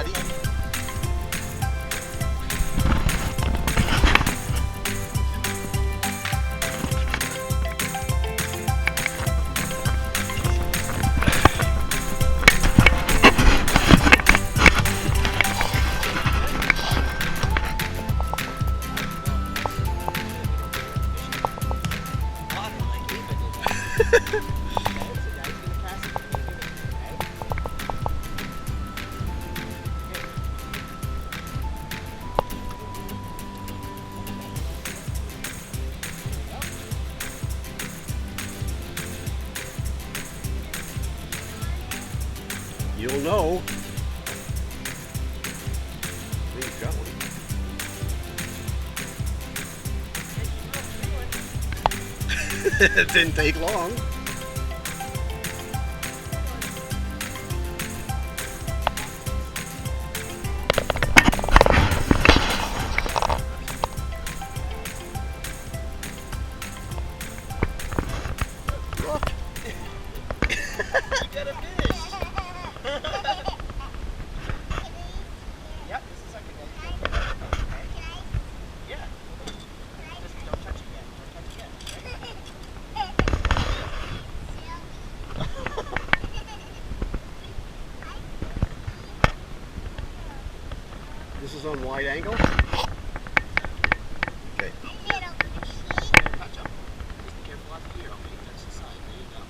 Daddy. You'll know. He's got one. It didn't take long. Look. You got a fish. Yep, this is second one. Okay. Yeah. Just don't touch it yet. Don't touch it yet. This is on wide angle. Okay. Touch up. Just be careful out here. Okay, touch the side. There you go.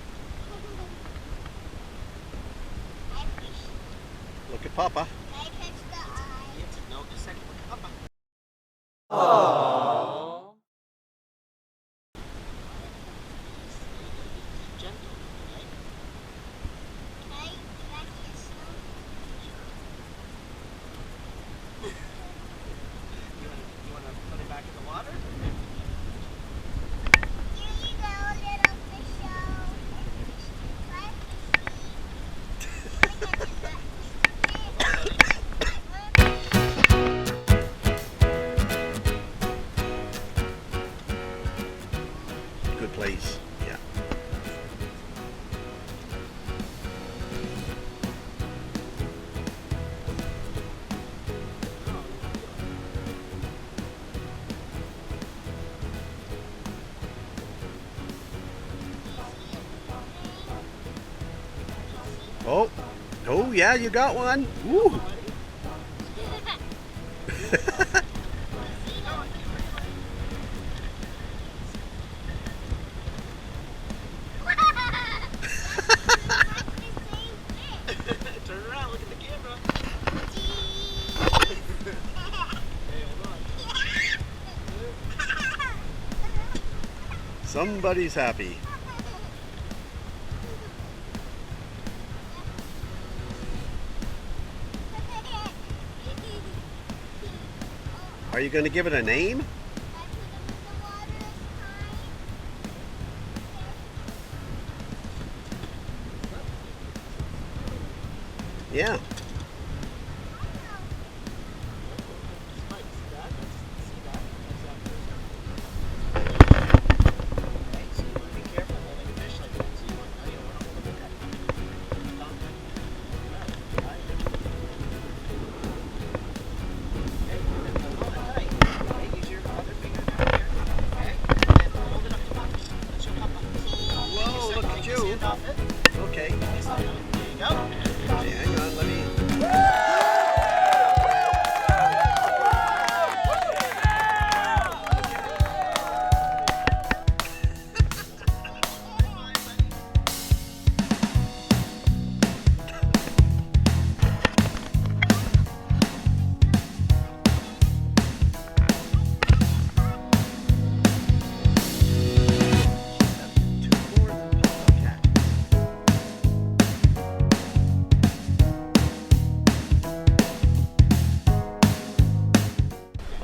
Look at Papa. No, just a second. Look at Papa. Gentle, okay? You wanna put it back in the water? Good place. Yeah. Oh. Oh yeah, you got one. Woo. Turn around, look at the camera. Hey, hold on. Somebody's happy. Are you going to give it a name? Yeah. Whoa, look at you. Okay. There you go. Okay, hang on, let me...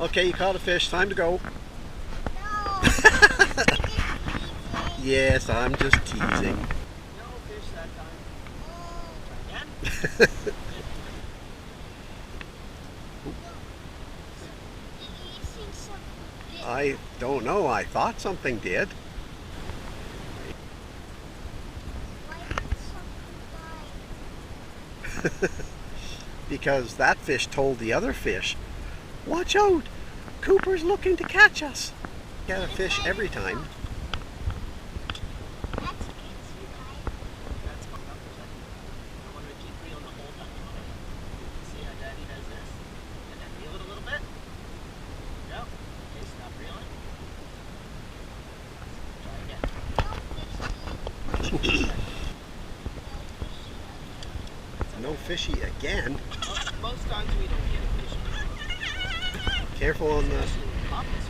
Okay, you caught a fish. Time to go. Yes, I'm just teasing. No fish that time. Again? I don't know. I thought something did. because that fish told the other fish, "Watch out, Cooper's looking to catch us." Get a fish every time. That's fucked up. I want to keep reeling the whole time. See how Daddy does this? And then reel it a little bit. There you go. Okay, stop reeling. Try again. No fishy again. Most times we don't get a fish. Careful on the... Especially when we pop this